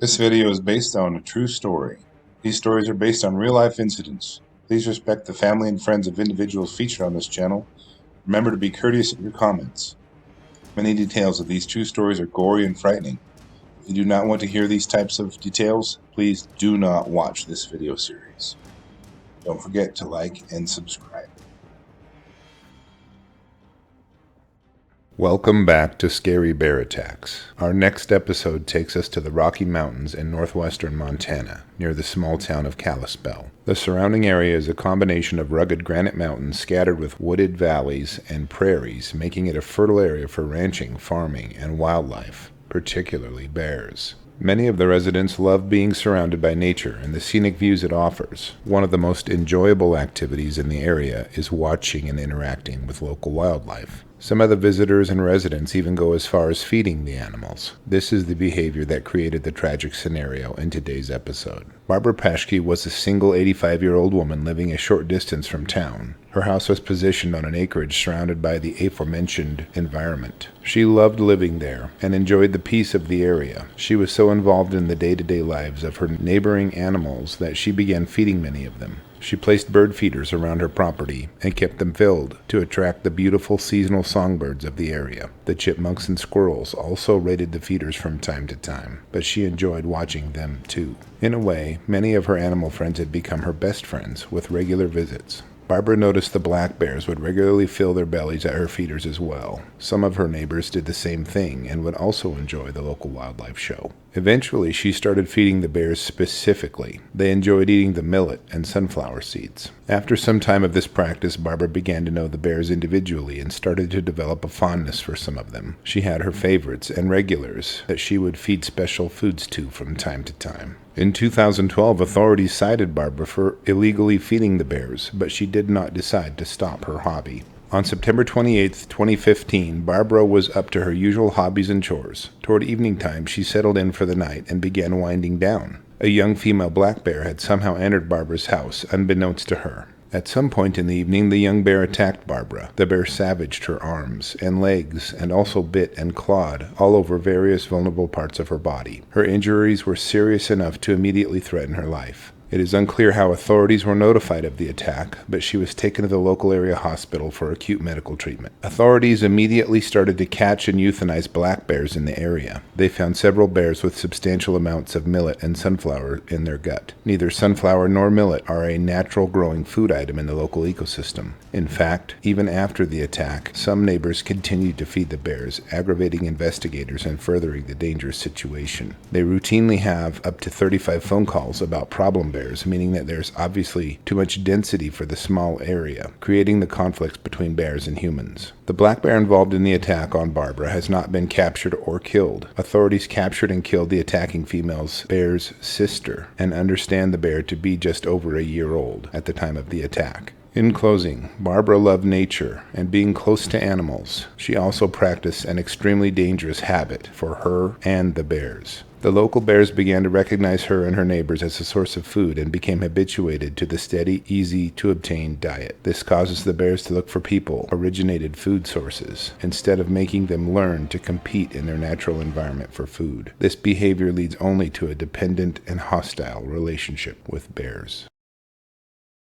This video is based on a true story. These stories are based on real-life incidents. Please respect the family and friends of individuals featured on this channel. Remember to be courteous in your comments. Many details of these true stories are gory and frightening. If you do not want to hear these types of details, please do not watch this video series. Don't forget to like and subscribe. Welcome back to Scary Bear Attacks. Our next episode takes us to the Rocky Mountains in northwestern Montana, near the small town of Kalispell. The surrounding area is a combination of rugged granite mountains scattered with wooded valleys and prairies, making it a fertile area for ranching, farming, and wildlife, particularly bears. Many of the residents love being surrounded by nature and the scenic views it offers. One of the most enjoyable activities in the area is watching and interacting with local wildlife. Some of the visitors and residents even go as far as feeding the animals. This is the behavior that created the tragic scenario in today's episode. Barbara Paschke was a single 85-year-old woman living a short distance from town. Her house was positioned on an acreage surrounded by the aforementioned environment. She loved living there and enjoyed the peace of the area. She was so involved in the day-to-day lives of her neighboring animals that she began feeding many of them. She placed bird feeders around her property and kept them filled to attract the beautiful seasonal songbirds of the area. The chipmunks and squirrels also raided the feeders from time to time, but she enjoyed watching them too. In a way, many of her animal friends had become her best friends with regular visits. Barbara noticed the black bears would regularly fill their bellies at her feeders as well. Some of her neighbors did the same thing and would also enjoy the local wildlife show. Eventually, she started feeding the bears specifically. They enjoyed eating the millet and sunflower seeds. After some time of this practice, Barbara began to know the bears individually and started to develop a fondness for some of them. She had her favorites and regulars that she would feed special foods to from time to time. In 2012, authorities cited Barbara for illegally feeding the bears, but she did not decide to stop her hobby. On September 28, 2015, Barbara was up to her usual hobbies and chores. Toward evening time, she settled in for the night and began winding down. A young female black bear had somehow entered Barbara's house, unbeknownst to her. At some point in the evening, the young bear attacked Barbara. The bear savaged her arms and legs and also bit and clawed all over various vulnerable parts of her body. Her injuries were serious enough to immediately threaten her life. It is unclear how authorities were notified of the attack, but she was taken to the local area hospital for acute medical treatment. Authorities immediately started to catch and euthanize black bears in the area. They found several bears with substantial amounts of millet and sunflower in their gut. Neither sunflower nor millet are a natural growing food item in the local ecosystem. In fact, even after the attack, some neighbors continued to feed the bears, aggravating investigators and furthering the dangerous situation. They routinely have up to 35 phone calls about problem bears, meaning that there's obviously too much density for the small area, creating the conflicts between bears and humans. The black bear involved in the attack on Barbara has not been captured or killed. Authorities captured and killed the attacking female's bear's sister and understand the bear to be just over a year old at the time of the attack. In closing, Barbara loved nature and being close to animals. She also practiced an extremely dangerous habit for her and the bears. The local bears began to recognize her and her neighbors as a source of food and became habituated to the steady, easy-to-obtain diet. This causes the bears to look for people-originated food sources instead of making them learn to compete in their natural environment for food. This behavior leads only to a dependent and hostile relationship with bears.